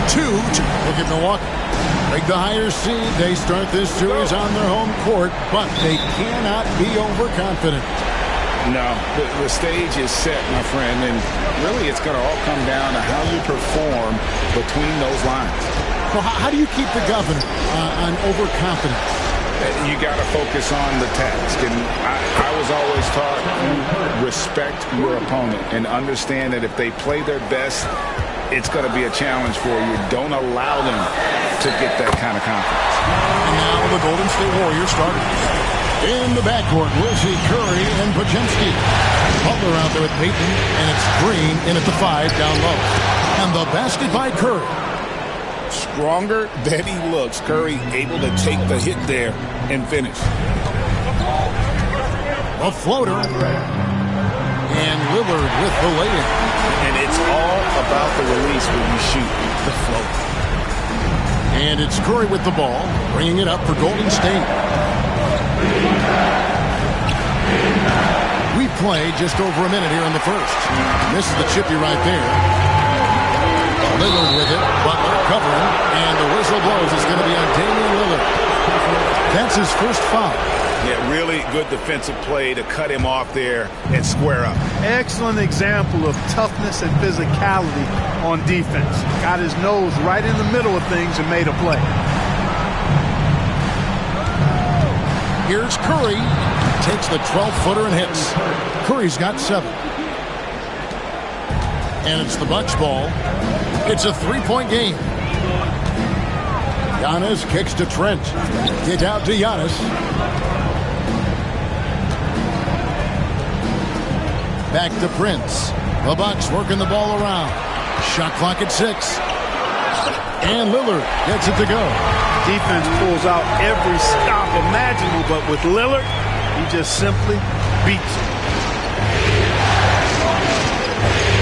Look at Milwaukee. Take the higher seed. They start this series on their home court, but they cannot be overconfident. No, the stage is set, my friend, and really it's going to all come down to how you perform between those lines. So how do you keep the governor on overconfidence? You got to focus on the task, and I was always taught respect your opponent and understand that if they play their best, it's going to be a challenge for you. Don't allow them to get that kind of confidence. And now the Golden State Warriors starters. In the backcourt, we'll see Curry and Podziemski. Butler out there with Payton, and it's Green in at the 5 down low. And the basket by Curry. Stronger than he looks. Curry able to take the hit there and finish. A floater. And Lillard with the lay-in. And it's all about the release when you shoot the float. And it's Curry with the ball, bringing it up for Golden State. We played just over a minute here in the first. And this is the chippy right there. Lillard with it, Butler covering, and the whistle blows. It's going to be on Damian Lillard. That's his first foul. Yeah, really good defensive play to cut him off there and square up. Excellent example of toughness and physicality on defense. Got his nose right in the middle of things and made a play. Here's Curry. Takes the 12-footer and hits. Curry's got 7. And it's the Bucks ball. It's a 3-point game. Giannis kicks to Trent. Kick out to Giannis. Back to Prince. The Bucks working the ball around. Shot clock at 6. And Lillard gets it to go. Defense pulls out every stop imaginable, but with Lillard, he just simply beats it.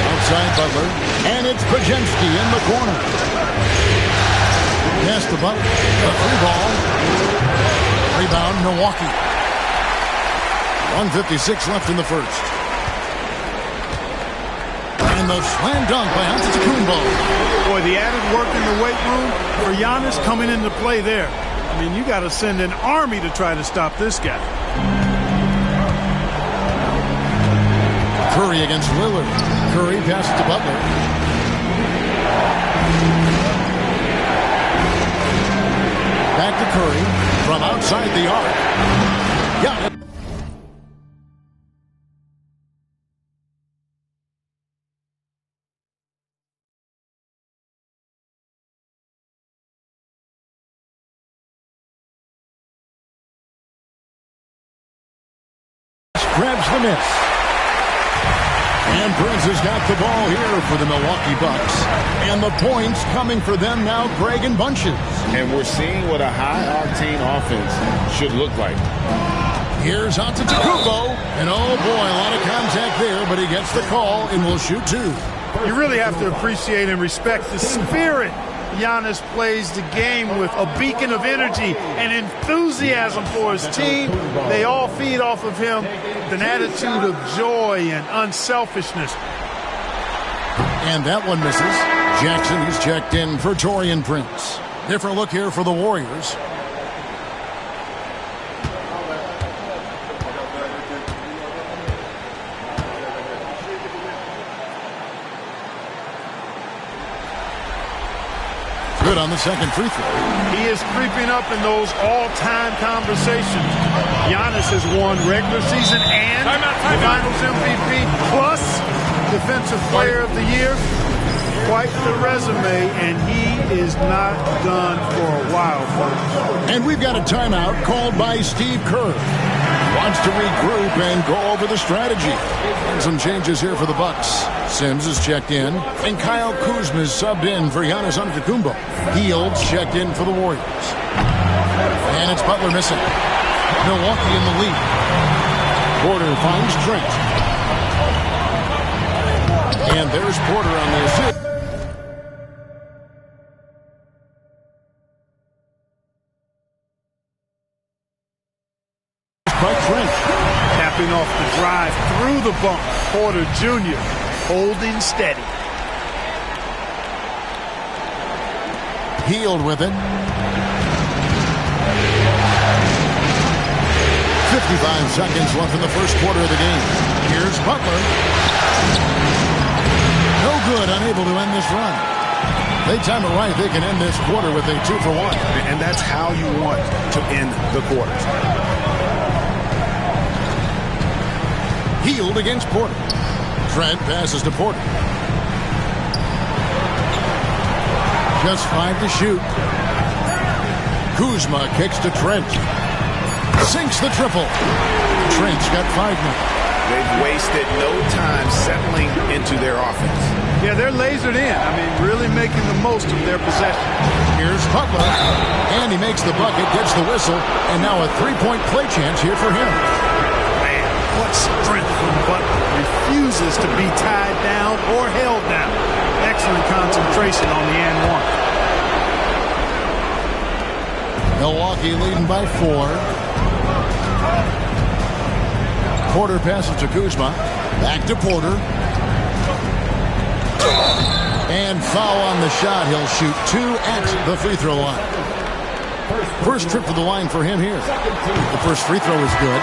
Outside Butler. And it's Podziemski in the corner. Pass to Butler. The 3-ball. Rebound, Milwaukee. 1:56 left in the first. And the slam dunk by Antetokounmpo. Boy, the added work in the weight room for Giannis coming into play there. I mean, you got to send an army to try to stop this guy. Curry against Lillard. Curry passes to Butler. Back to Curry from outside the arc. Got it. Grabs the miss. And Prince has got the ball here for the Milwaukee Bucks. And the points coming for them now, Greg, in bunches. And we're seeing what a high-octane offense should look like. Here's Antetokounmpo. And oh boy, a lot of contact there, but he gets the call and will shoot 2. You really have to appreciate and respect the spirit Giannis plays the game with, a beacon of energy and enthusiasm for his team. They all feed off of him with an attitude of joy and unselfishness. And that one misses. Jackson is checked in for Taurean Prince. Different look here for the Warriors. Good on the second free throw. He is creeping up in those all-time conversations. Giannis has won regular season and Finals MVP plus Defensive Player of the Year. Quite the resume, and he is not done for a while, folks. And we've got a timeout called by Steve Kerr. Wants to regroup and go over the strategy. And some changes here for the Bucks. Sims is checked in, and Kyle Kuzma is subbed in for Giannis Antetokounmpo. Fields checked in for the Warriors. And it's Butler missing. Milwaukee in the lead. Porter finds Trent. And there's Porter on the assist. By Trent. Tapping off the drive through the bump. Porter Jr. holding steady. Healed with it. 55 seconds left in the first quarter of the game. Here's Butler. No good, unable to end this run. They time it right. They can end this quarter with a 2-for-1. And that's how you want to end the quarters. Healed against Porter. Trent passes to Porter. Just 5 to shoot. Kuzma kicks to Trent. Sinks the triple. Trent's got 5 now. They've wasted no time settling into their offense. Yeah, they're lasered in. I mean, really making the most of their possession. Here's Butler. And he makes the bucket, gets the whistle, and now a 3-point play chance here for him. Man, what strength from Butler. Refuses to be tied down or held down. Excellent concentration on the and one. Milwaukee leading by 4. Porter passes to Kuzma. Back to Porter. And foul on the shot. He'll shoot 2 at the free throw line. First trip to the line for him here. The first free throw is good.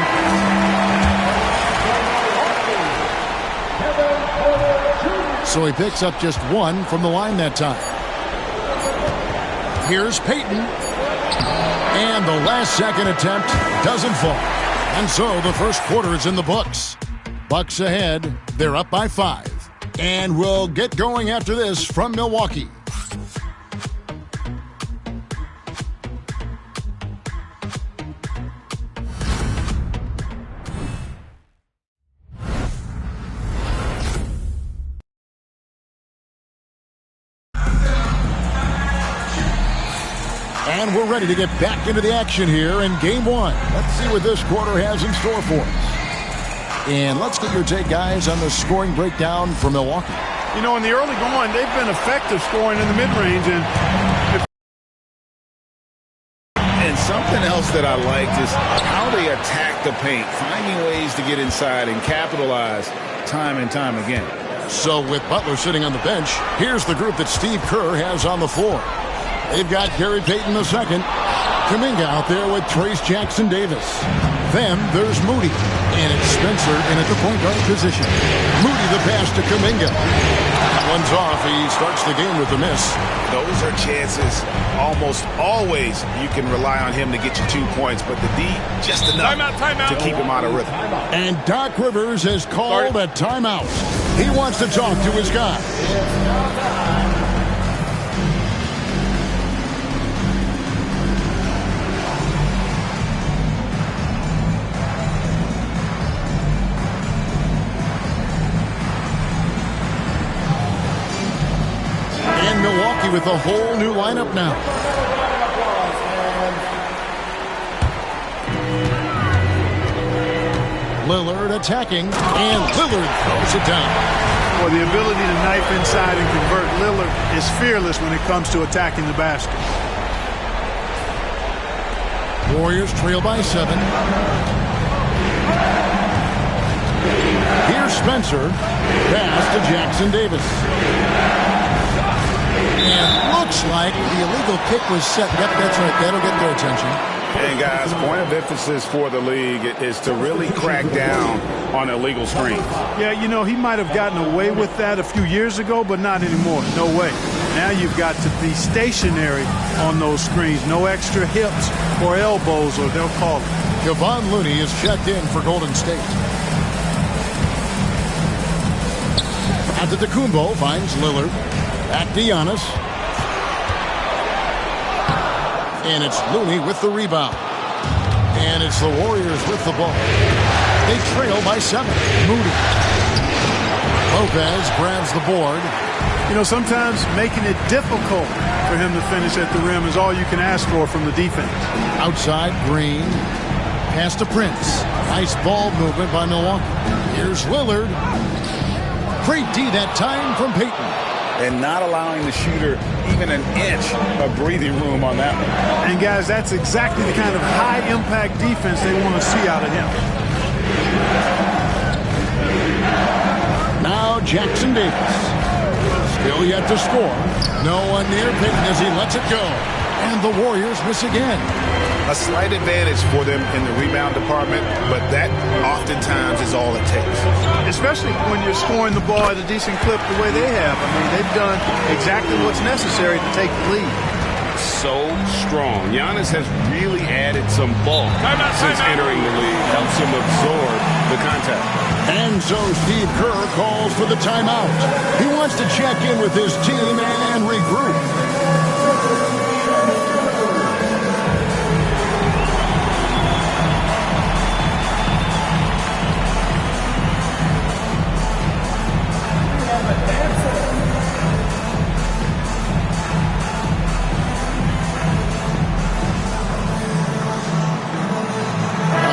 So he picks up just 1 from the line that time. Here's Payton. And the last second attempt doesn't fall. And so the first quarter is in the books. Bucks ahead. They're up by 5. And we'll get going after this from Milwaukee. And we're ready to get back into the action here in Game 1. Let's see what this quarter has in store for us. And let's get your take, guys, on the scoring breakdown for Milwaukee. You know, in the early going, they've been effective scoring in the mid-range. And something else that I liked is how they attack the paint, finding ways to get inside and capitalize time and time again. So with Butler sitting on the bench, here's the group that Steve Kerr has on the floor. They've got Gary Payton II, Kuminga out there with Trace Jackson-Davis. Then there's Moody, and it's Spencer in at the point guard position. Moody the pass to Kuminga. That one's off. He starts the game with a miss. Those are chances almost always you can rely on him to get you 2 points, but the D just enough to keep him out of rhythm. And Doc Rivers has called a timeout. He wants to talk to his guy. Milwaukee with a whole new lineup now. Lillard attacking, and Lillard throws it down. Well, the ability to knife inside and convert. Lillard is fearless when it comes to attacking the basket. Warriors trail by 7. Here's Spencer. Pass to Jackson-Davis. And looks like the illegal kick was set. Yep, that's right. That'll get their attention. And, guys, point of emphasis for the league is to really crack down on illegal screens. Yeah, you know, he might have gotten away with that a few years ago, but not anymore. No way. Now you've got to be stationary on those screens. No extra hips or elbows, or they'll call it. Kevon Looney is checked in for Golden State. Antetokounmpo finds Lillard. Back to Giannis. And it's Looney with the rebound. And it's the Warriors with the ball. They trail by 7. Moody. Lopez grabs the board. You know, sometimes making it difficult for him to finish at the rim is all you can ask for from the defense. Outside, Green. Pass to Prince. Nice ball movement by Milwaukee. Here's Lillard. Great D that time from Payton. And not allowing the shooter even an inch of breathing room on that one. And, guys, that's exactly the kind of high-impact defense they want to see out of him. Now Jackson-Davis. Still yet to score. No one near Payton as he lets it go. And the Warriors miss again. A slight advantage for them in the rebound department, but that oftentimes is all it takes. Especially when you're scoring the ball at a decent clip the way they have. I mean, they've done exactly what's necessary to take the lead. So strong. Giannis has really added some bulk since entering the league. Helps him absorb the contact. And so Steve Kerr calls for the timeout. He wants to check in with his team and regroup.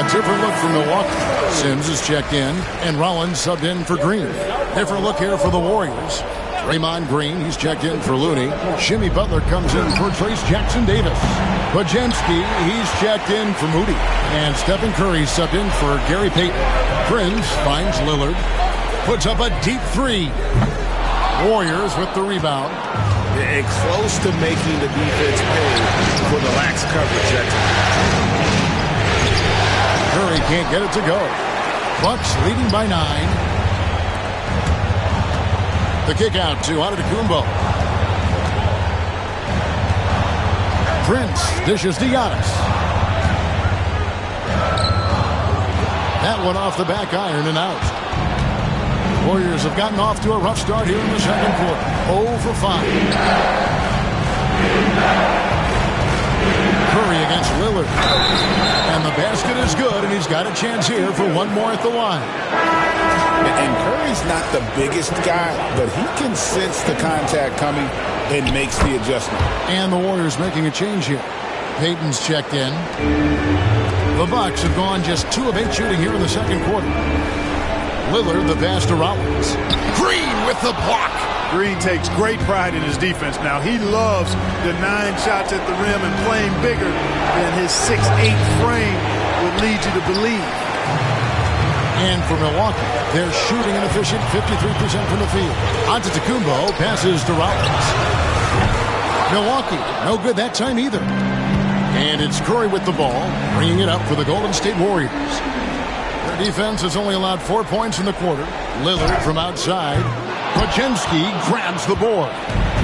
Different look from Milwaukee. Sims is checked in, and Rollins subbed in for Green. Different look here for the Warriors. Draymond Green, he's checked in for Looney. Jimmy Butler comes in for Trace Jackson-Davis. Bajemski, he's checked in for Moody. And Stephen Curry subbed in for Gary Payton. Prince finds Lillard. Puts up a deep three. Warriors with the rebound. And close to making the defense pay for the lax coverage. Curry can't get it to go. Bucks leading by 9. The kick out to Antetokounmpo. Prince dishes to Giannis. That one off the back iron and out. Warriors have gotten off to a rough start here in the second quarter. 0 for 5. Curry against Lillard. And the basket is good, and he's got a chance here for one more at the line. And Curry's not the biggest guy, but he can sense the contact coming and makes the adjustment. And the Warriors making a change here. Payton's checked in. The Bucks have gone just 2 of 8 shooting here in the second quarter. Lillard, the pass to Rollins. Green with the block. Green takes great pride in his defense now. He loves the 9 shots at the rim and playing bigger than his 6'8" frame would lead you to believe. And for Milwaukee, they're shooting an efficient 53% from the field. Antetokounmpo passes to Rollins. Milwaukee, no good that time either. And it's Curry with the ball, bringing it up for the Golden State Warriors. Their defense has only allowed 4 points in the quarter. Lillard from outside. Bajemski grabs the board.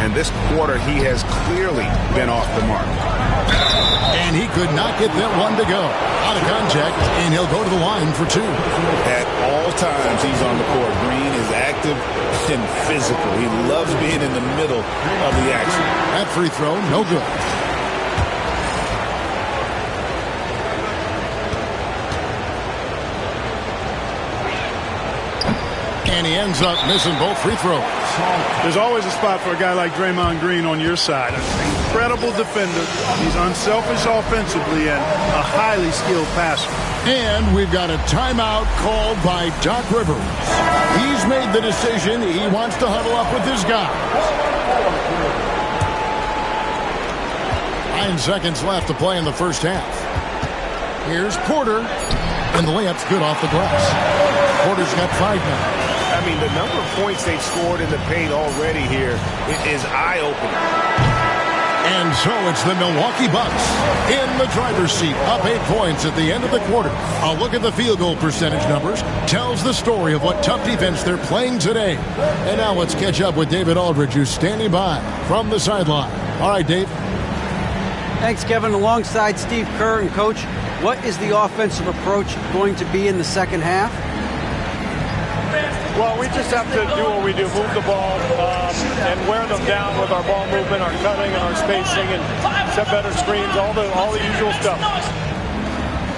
And this quarter, he has clearly been off the mark. And he could not get that one to go. Out of contact, and he'll go to the line for 2. At all times, he's on the court. Green is active and physical. He loves being in the middle of the action. That free throw, no good. And he ends up missing both free throws. There's always a spot for a guy like Draymond Green on your side. An incredible defender. He's unselfish offensively and a highly skilled passer. And we've got a timeout called by Doc Rivers. He's made the decision. He wants to huddle up with his guys. 9 seconds left to play in the first half. Here's Porter. And the layup's good off the glass. Porter's got 5 now. I mean, the number of points they've scored in the paint already here is eye-opening. And so it's the Milwaukee Bucks in the driver's seat, up 8 points at the end of the quarter. A look at the field goal percentage numbers tells the story of what tough defense they're playing today. And now let's catch up with David Aldridge, who's standing by from the sideline. All right, Dave. Thanks, Kevin. Alongside Steve Kerr and Coach, what is the offensive approach going to be in the second half? Well, we just have to do what we do, move the ball and wear them down with our ball movement, our cutting, and our spacing, and set better screens, all the usual stuff.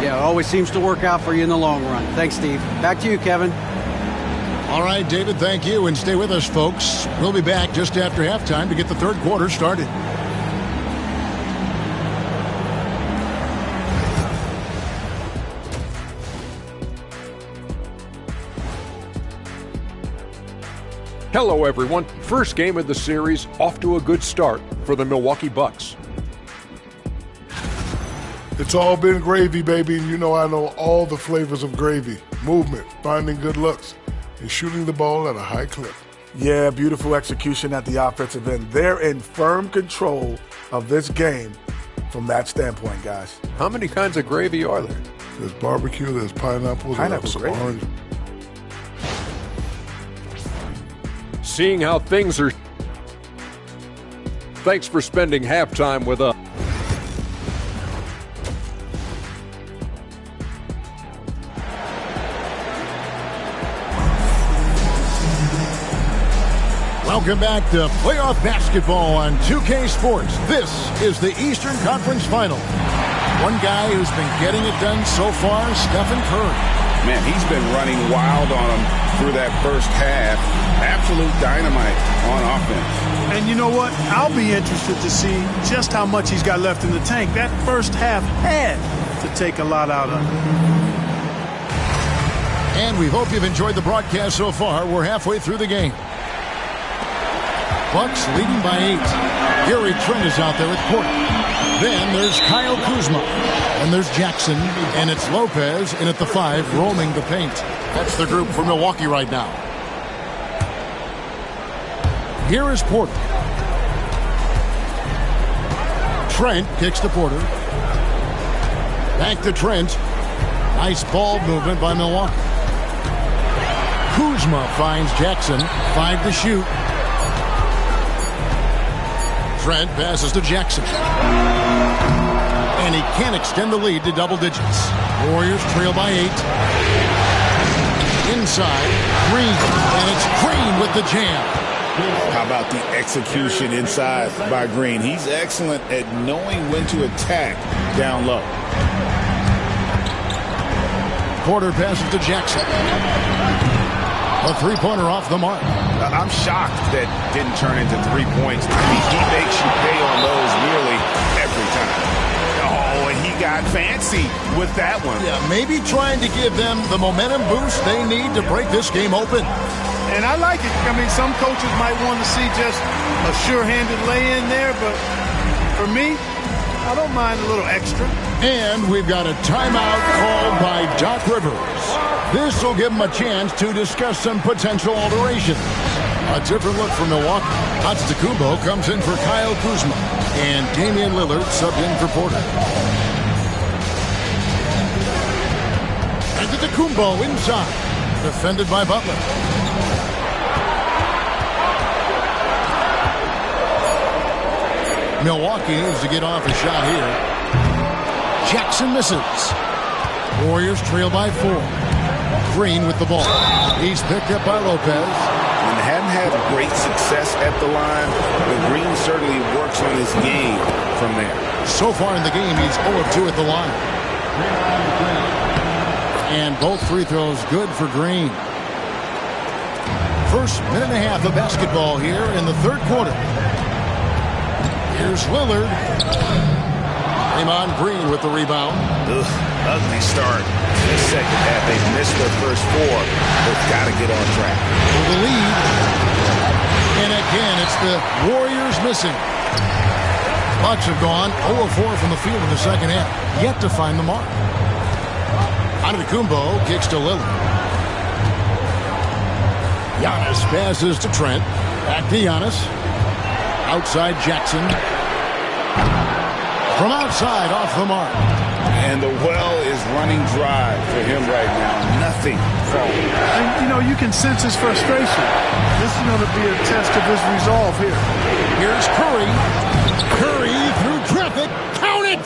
Yeah, it always seems to work out for you in the long run. Thanks, Steve. Back to you, Kevin. All right, David, thank you, and stay with us, folks. We'll be back just after halftime to get the third quarter started. Hello, everyone. First game of the series, off to a good start for the Milwaukee Bucks. It's all been gravy, baby, and you know I know all the flavors of gravy. Movement, finding good looks, and shooting the ball at a high clip. Yeah, beautiful execution at the offensive end. They're in firm control of this game from that standpoint, guys. How many kinds of gravy are there? There's barbecue, there's pineapple, there's some gravy. orange. Seeing how things are. Thanks for spending halftime with us. Welcome back to playoff basketball on 2K Sports. This is the Eastern Conference Final. One guy who's been getting it done so far, Stephen Curry. Man, he's been running wild on him through that first half. Absolute dynamite on offense. And you know what? I'll be interested to see just how much he's got left in the tank. That first half had to take a lot out of him. And we hope you've enjoyed the broadcast so far. We're halfway through the game. Bucks leading by 8. Gary Trent is out there with Porter. Then there's Kyle Kuzma. And there's Jackson. And it's Lopez in at the 5, roaming the paint. That's the group for Milwaukee right now. Here is Porter. Trent kicks to Porter. Back to Trent. Nice ball movement by Milwaukee. Kuzma finds Jackson. 5 to shoot. Trent passes to Jackson. And he can't extend the lead to double digits. Warriors trail by 8. Inside, Green. And it's Green with the jam. How about the execution inside by Green? He's excellent at knowing when to attack down low. Porter passes to Jackson. A three-pointer off the mark. I'm shocked that didn't turn into 3 points. I mean, he makes you pay on those nearly every time. Oh, and he got fancy with that one. Yeah, maybe trying to give them the momentum boost they need to break this game open. And I like it. I mean, some coaches might want to see just a sure-handed lay-in there, but for me, I don't mind a little extra. And we've got a timeout called by Doc Rivers. This will give him a chance to discuss some potential alterations. A different look for Milwaukee. Antetokounmpo comes in for Kyle Kuzma. And Damian Lillard subbed in for Porter. Antetokounmpo inside. Defended by Butler. Milwaukee needs to get off a shot here. Jackson misses. Warriors trail by 4. Green with the ball. He's picked up by Lopez. And hadn't had great success at the line, but Green certainly works on his game from there. So far in the game, he's 0 of 2 at the line. And both free throws good for Green. First minute and a half of basketball here in the third quarter. Here's Lillard. Draymond Green with the rebound. Ugly start in the second half. They've missed their first 4. They've got to get on track. For the lead. And again, it's the Warriors missing. Bucks have gone 0 of 4 from the field in the second half. Yet to find the mark. Antetokounmpo kicks to Lillard. Giannis passes to Trent. Back to Giannis. Outside Jackson. From outside, off the mark. And the well is running dry for him right now. Nothing falling. And, you know, you can sense his frustration. This is going to be a test of his resolve here. Here's Curry. Curry through traffic. Count it!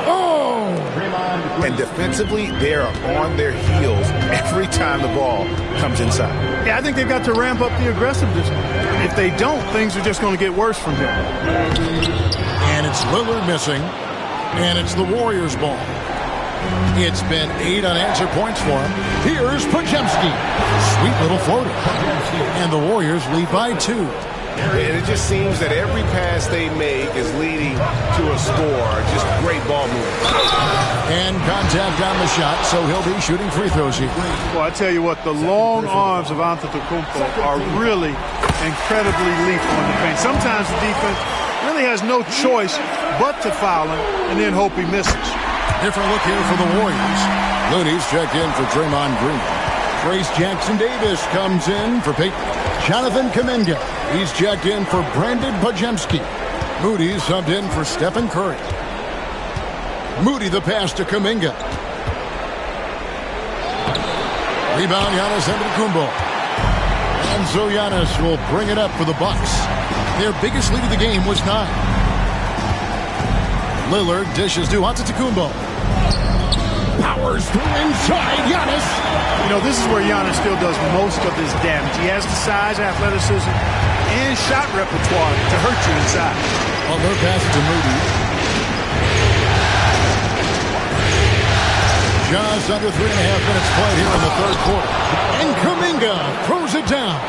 Oh! And defensively, they are on their heels every time the ball comes inside. Yeah, I think they've got to ramp up the aggressiveness. If they don't, things are just going to get worse from here. And it's Lillard missing. And it's the Warriors' ball. It's been 8 unanswered points for him. Here's Podziemski. Sweet little floater. And the Warriors lead by 2. And it just seems that every pass they make is leading to a score. Just great ball movement. And contact on the shot, so he'll be shooting free throws here. Well, I tell you what, the long arms of Antetokounmpo are really incredibly lethal in the paint. Sometimes the defense really has no choice but to foul him and then hope he misses. Different look here for the Warriors. Looney's checked in for Draymond Green. Trace Jackson-Davis comes in for Peyton. Jonathan Kuminga. He's checked in for Brandon Pajemski. Moody subbed in for Stephen Curry. Moody the pass to Kuminga. Rebound, Giannis Antetokounmpo. And so Giannis will bring it up for the Bucks. Their biggest lead of the game was 9. Lillard dishes to Antetokounmpo. Powers through inside, Giannis. You know, this is where Giannis still does most of his damage. He has the size, athleticism, and shot repertoire to hurt you inside. Butler passes to Moody. Just under 3.5 minutes played here in the third quarter. And Kuminga throws it down.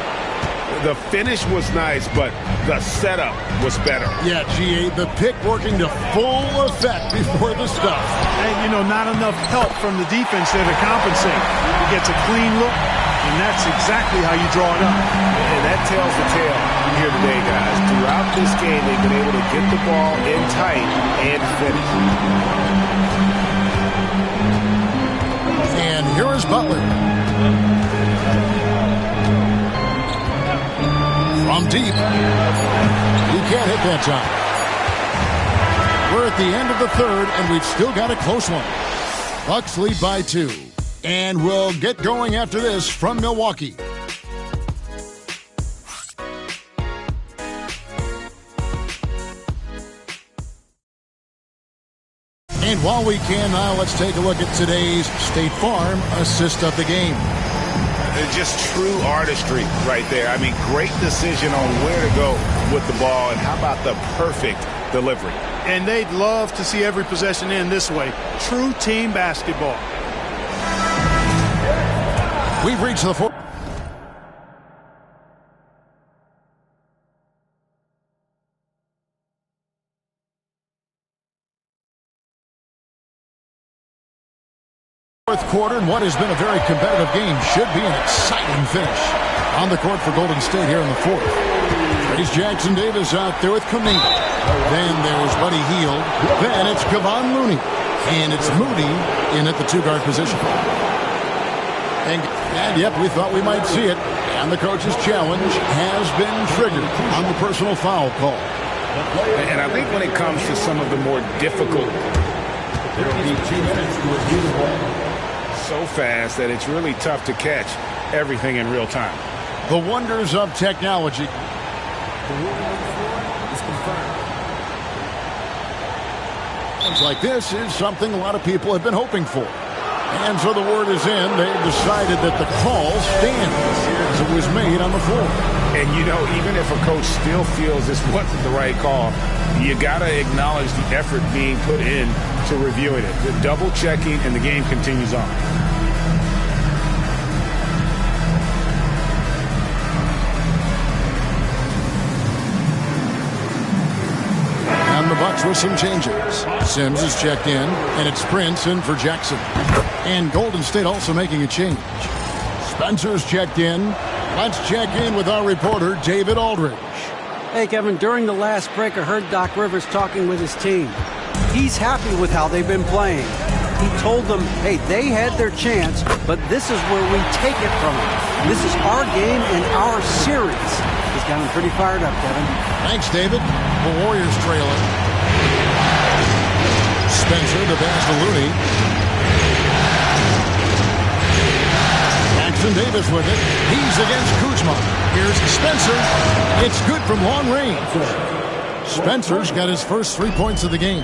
The finish was nice, but the setup was better. Yeah, GA, the pick working to full effect before the stuff. And, you know, not enough help from the defense there to compensate. He gets a clean look, and that's exactly how you draw it up. And that tells the tale here today, guys. Throughout this game, they've been able to get the ball in tight and finish. And here is Butler. From deep. He can't hit that time. We're at the end of the third, and we've still got a close one. Bucks lead by 2. And we'll get going after this from Milwaukee. And while we can now, let's take a look at today's State Farm assist of the game. It's just true artistry right there. I mean, great decision on where to go with the ball, and how about the perfect delivery. And they'd love to see every possession end this way. True team basketball. We've reached the fourth quarter, and what has been a very competitive game should be an exciting finish. On the court for Golden State here in the fourth. Trace Jackson Davis out there with Kuminga. Then there's Buddy Hield. Then it's Kevon Looney. And it's Moody in at the 2-guard position. And yep, we thought we might see it. And the coach's challenge has been triggered on the personal foul call. And I think when it comes to some of the more difficult, there will be 2 minutes to review the ball. So fast that it's really tough to catch everything in real time. The wonders of technology. Things like this is something a lot of people have been hoping for. And so the word is in. They've decided that the call stands as it was made on the floor. And, you know, even if a coach still feels this wasn't the right call, you got to acknowledge the effort being put in to reviewing it. The double checking, and the game continues on. And the Bucks with some changes. Sims is checked in, and it's Prince in for Jackson. And Golden State also making a change. Spencer's checked in. Let's check in with our reporter, David Aldridge. Hey, Kevin, during the last break, I heard Doc Rivers talking with his team. He's happy with how they've been playing. He told them, hey, they had their chance, but this is where we take it from them. This is our game and our series. He's got him pretty fired up, Kevin. Thanks, David. The Warriors trailing. Spencer to pass to Looney. Jackson Davis with it. He's against Kuzma. Here's Spencer. It's good from long range. Spencer's got his first 3 points of the game.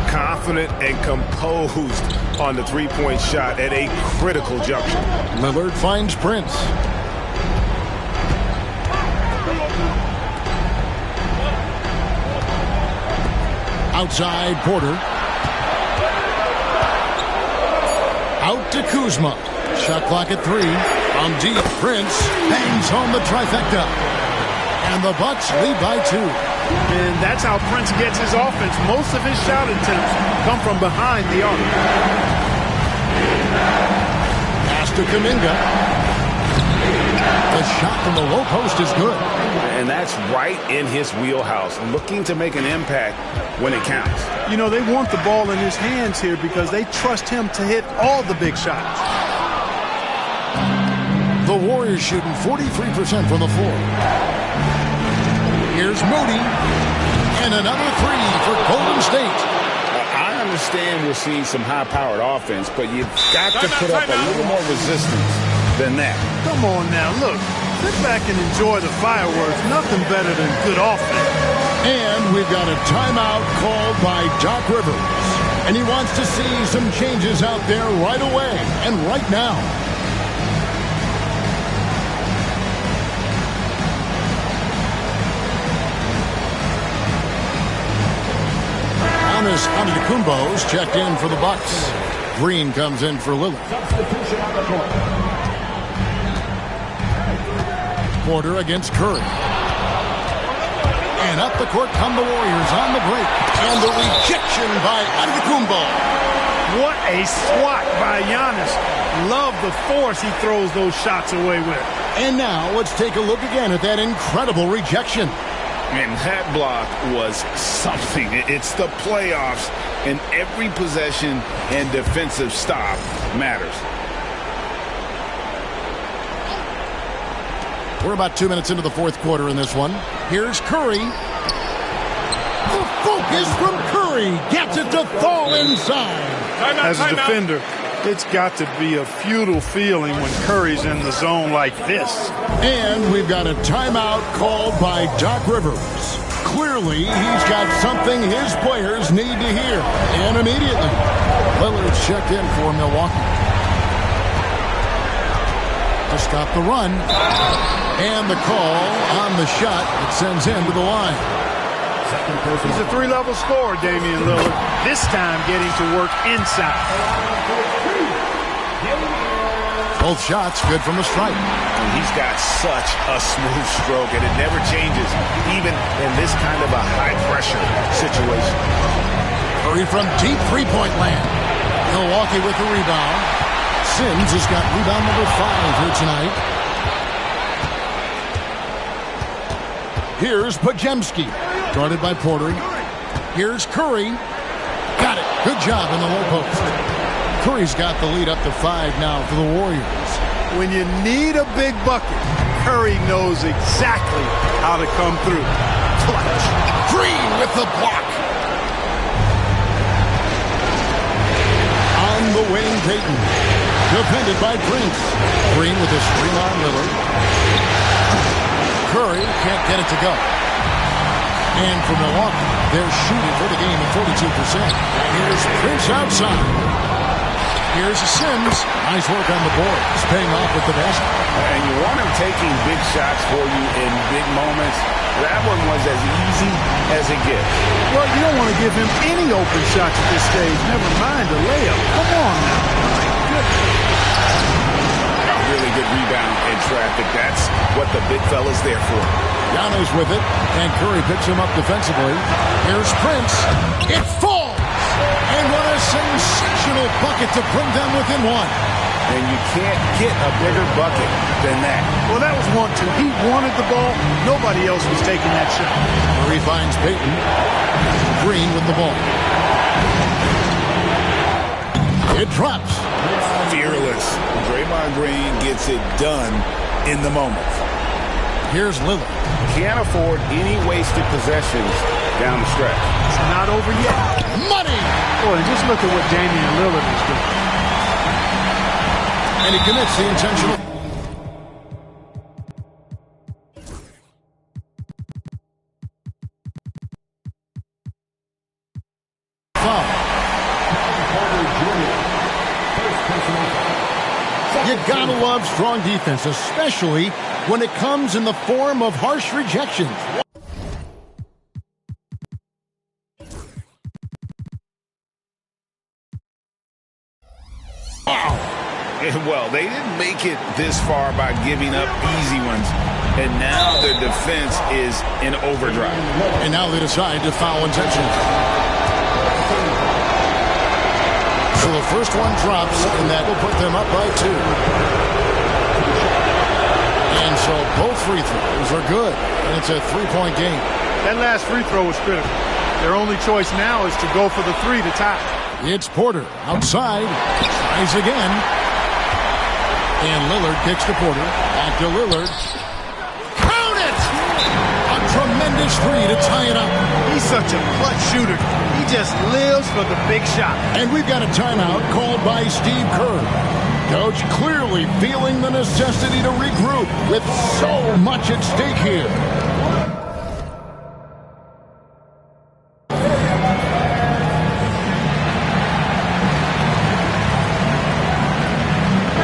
Confident and composed on the three-point shot at a critical juncture. Lillard finds Prince. Outside Porter. Out to Kuzma. Shot clock at 3. From deep, Prince bangs home the trifecta. And the Bucks lead by 2. And that's how Prince gets his offense. Most of his shot attempts come from behind the arc. Pass to Kuminga. The shot from the low post is good. And that's right in his wheelhouse, looking to make an impact when it counts. You know, they want the ball in his hands here because they trust him to hit all the big shots. The Warriors Warriors shooting 43% from the floor. Here's Moody. And another three for Golden State. I understand we're seeing some high-powered offense, but you've got to put up a little more resistance than that. Come on now, look. Sit back and enjoy the fireworks. Nothing better than good offense. And we've got a timeout called by Doc Rivers. And he wants to see some changes out there right away and right now. Giannis Antetokounmpo's checked in for the Bucks. Green comes in for Lillard. Porter against Curry. And up the court come the Warriors on the break. And the rejection by Antetokounmpo. What a swat by Giannis. Love the force he throws those shots away with. And now let's take a look again at that incredible rejection. And that block was something. It's the playoffs, and every possession and defensive stop matters. We're about 2 minutes into the fourth quarter in this one. Here's Curry. The focus from Curry gets it to fall inside. As a defender, it's got to be a futile feeling when Curry's in the zone like this. And we've got a timeout called by Doc Rivers. Clearly, he's got something his players need to hear. And immediately, Lillard's checked in for Milwaukee. To stop the run. And the call on the shot that sends him to the line. He's a three-level scorer, Damian Lillard. This time getting to work inside. Both shots good from the stripe. He's got such a smooth stroke, and it never changes, even in this kind of a high-pressure situation. Curry from deep three-point land. Milwaukee with the rebound. Sims has got rebound number 5 here tonight. Here's Podziemski, guarded by Porter. Here's Curry. Got it. Good job in the low post. Curry's got the lead up to 5 now for the Warriors. When you need a big bucket, Curry knows exactly how to come through. Clutch. Green with the block. On the wing, Payton. Defended by Prince. Green with a screen on Lillard. Curry can't get it to go. And for Milwaukee, they're shooting for the game at 42%. Here's Prince outside. Here's Sims. Nice work on the boards, paying off with the basket. And you want him taking big shots for you in big moments. That one was as easy as it gets. Well, you don't want to give him any open shots at this stage. Never mind a layup. Come on now. A really good rebound in traffic. That's what the big fella's there for. Giannis with it, and Curry picks him up defensively. Here's Prince. It falls! And what a sensational bucket to bring them within 1. And you can't get a bigger bucket than that. Well, that was 1-2. He wanted the ball. Nobody else was taking that shot. Curry finds Payton. Green with the ball. It drops. Fearless. Draymond Green gets it done in the moment. Here's Lillard. Can't afford any wasted possessions down the stretch. It's not over yet. Money! Boy, just look at what Damian Lillard is doing. And he commits the intentional. Foul. You gotta love strong defense, especially when it comes in the form of harsh rejections. Well, they didn't make it this far by giving up easy ones. And now their defense is in overdrive. And now they decide to foul intentionally. So the first one drops, and that will put them up by 2. And so both free throws are good. And it's a 3-point game. That last free throw was critical. Their only choice now is to go for the 3 to tie. It's Porter outside. Tries again. And Lillard kicks to Porter. Back to Lillard. Count it! A tremendous three to tie it up. He's such a clutch shooter. He just lives for the big shot. And we've got a timeout called by Steve Kerr. Coach clearly feeling the necessity to regroup with so much at stake here.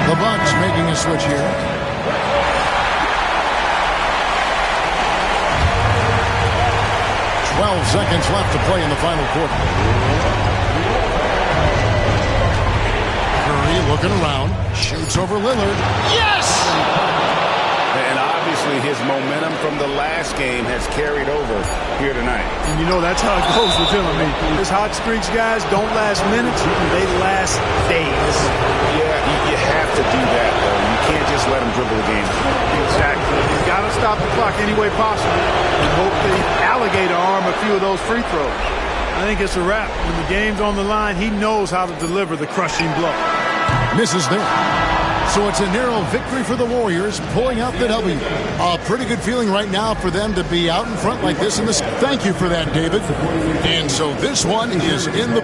The Bucks making a switch here. Seconds left to play in the final quarter. Curry looking around, shoots over Lillard. Yes! And obviously his momentum from the last game has carried over here tonight. And you know that's how it goes with him. I mean, his hot streaks, guys, don't last minutes. They last days. Yeah, you have to do that, though. You can't just let him dribble the game. Exactly. You got to stop the clock any way possible and hope the alligator arm a few of those free throws. I think it's a wrap. When the game's on the line, he knows how to deliver the crushing blow. Misses there. So it's a narrow victory for the Warriors, pulling out the W. A pretty good feeling right now for them to be out in front like this in this. Thank you for that, David. And so this one is in the